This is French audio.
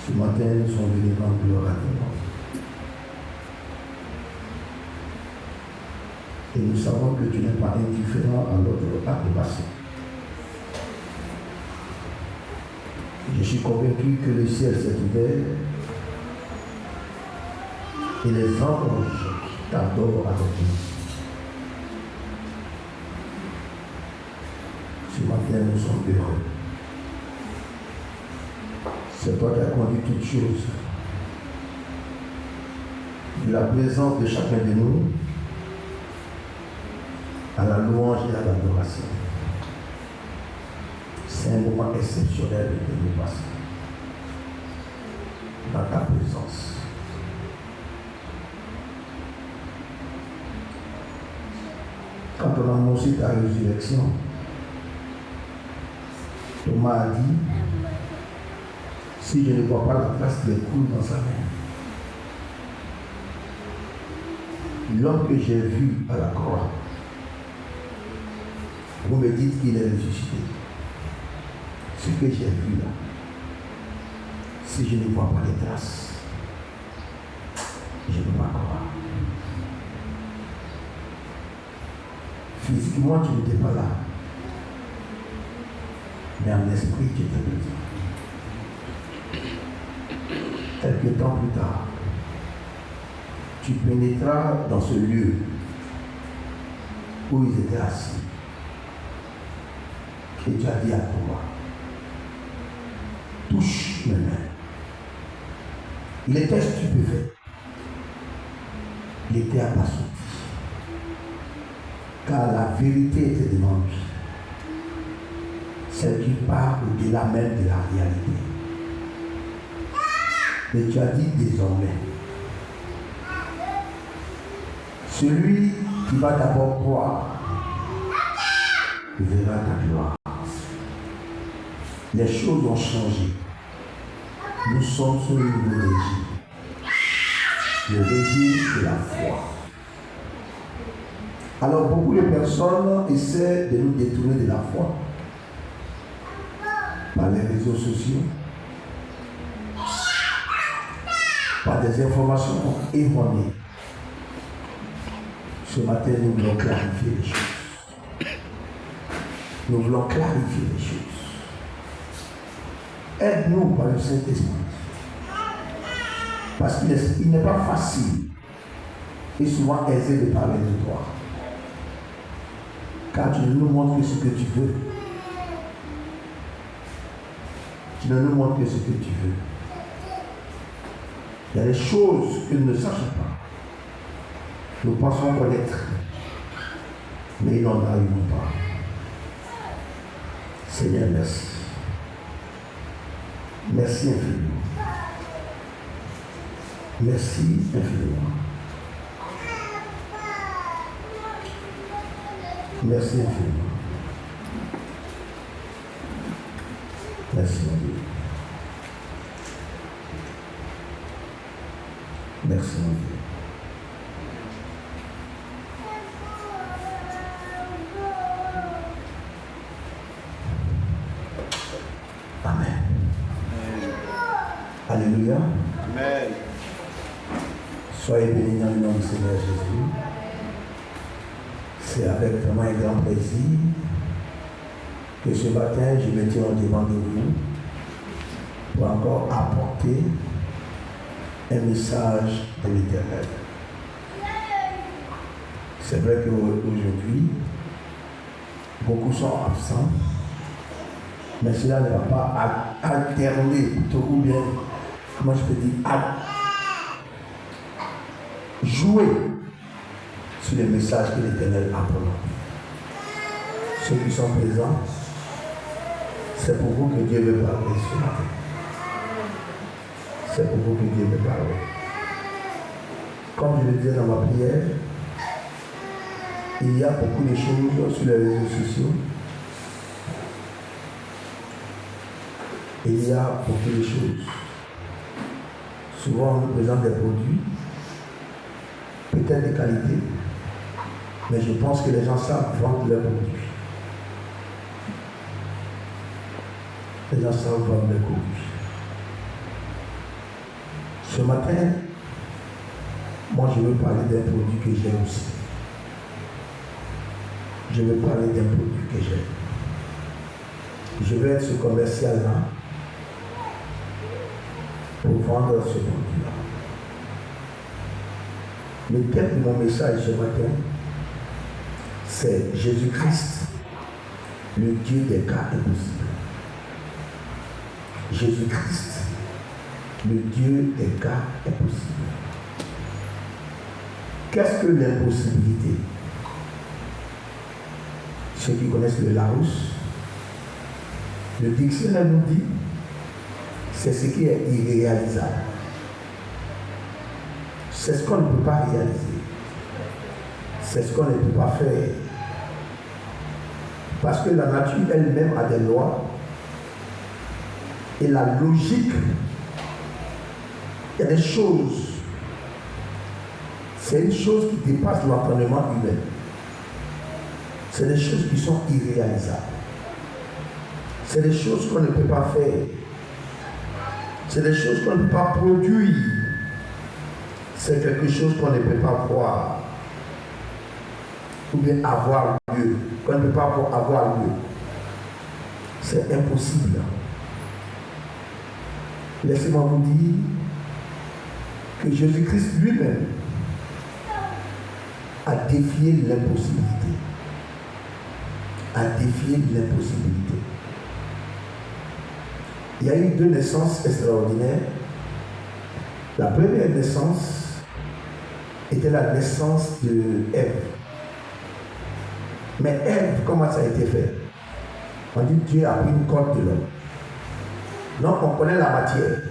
Ce matin, nous sommes venus rendre gloire à Dieu. Et nous savons que tu n'es pas indifférent à l'ordre à dépasser. Je suis convaincu que le ciel s'est ouvert et les anges t'adorent avec nous. Ce matin, nous sommes heureux. C'est toi qui as conduit toutes choses. De la présence de chacun de nous à la louange et à l'adoration. C'est un moment exceptionnel que nous passons dans ta présence. Quand on a annoncé ta résurrection, Thomas a dit, si je ne vois pas la trace des coups dans sa main, l'homme que j'ai vu à la croix, vous me dites qu'il est ressuscité. Ce que j'ai vu là, si je ne vois pas les traces, je ne peux pas croire. Physiquement, tu n'étais pas là. Mais en esprit, tu étais présent. Quelques temps plus tard, tu pénétras dans ce lieu où ils étaient assis. Et tu as dit à toi, touche mes mains. Il était stupéfait. Il était abasourdi. Car la vérité était devant lui. Celle qui part au-delà même de la réalité. Mais tu as dit désormais, celui qui va d'abord croire verra ta gloire. Les choses ont changé. Nous sommes sur le nouveau régime. Le régime de la foi. Alors beaucoup de personnes essaient de nous détourner de la foi par les réseaux sociaux, par des informations erronées. Ce matin, nous voulons clarifier les choses. Nous voulons clarifier les choses. Aide-nous par le Saint-Esprit. Parce qu'il n'est pas facile et souvent aisé de parler de toi. Car tu ne nous montres que ce que tu veux. Tu ne nous montres que ce que tu veux. Il y a des choses que nous ne sachons pas. Nous pensons connaître, mais nous n'en arrivons pas. Seigneur, merci. Merci infiniment. Merci infiniment. Merci infiniment. Merci mon Dieu. Merci mon Dieu. Amen. Alléluia. Amen. Soyez bénis dans le nom du Seigneur Jésus. C'est avec vraiment un grand plaisir que ce matin je me tiens devant de vous pour encore apporter un message de l'Éternel. C'est vrai qu'aujourd'hui, beaucoup sont absents, mais cela ne va pas alterner plutôt, ou bien, comment je peux dire, jouer sur les messages que l'Éternel a pour nous. Ceux qui sont présents, c'est pour vous que Dieu veut parler ce matin. C'est pour vous que Dieu veut parler. Comme je le disais dans ma prière, il y a beaucoup de choses sur les réseaux sociaux. Il y a beaucoup de choses. Souvent, on nous présente des produits, peut-être de qualité, mais je pense que les gens savent vendre leurs produits. Les gens savent vendre leurs produits. Ce matin, moi je veux parler d'un produit que j'aime aussi. Je veux parler d'un produit que j'aime. Je vais être ce commercial-là pour vendre ce produit-là. Le thème de mon message ce matin, c'est Jésus-Christ, le Dieu des cas impossibles. Jésus-Christ, le Dieu des cas impossibles. Qu'est-ce que l'impossibilité? Ceux qui connaissent le Larousse, le dictionnaire nous dit, c'est ce qui est irréalisable. C'est ce qu'on ne peut pas réaliser. C'est ce qu'on ne peut pas faire. Parce que la nature elle-même a des lois. Et la logique, il y a des choses. C'est une chose qui dépasse l'entendement humain. C'est des choses qui sont irréalisables. C'est des choses qu'on ne peut pas faire. C'est des choses qu'on ne peut pas produire. C'est quelque chose qu'on ne peut pas voir. Ou bien avoir lieu. Qu'on ne peut pas avoir lieu. C'est impossible. Laissez-moi vous dire que Jésus-Christ lui-même a défié l'impossibilité. A défié l'impossibilité. Il y a eu 2 naissances extraordinaires. La première naissance était la naissance de Ève. Mais Ève, comment ça a été fait? On dit Dieu a pris une côte de l'homme. Donc on connaît la matière.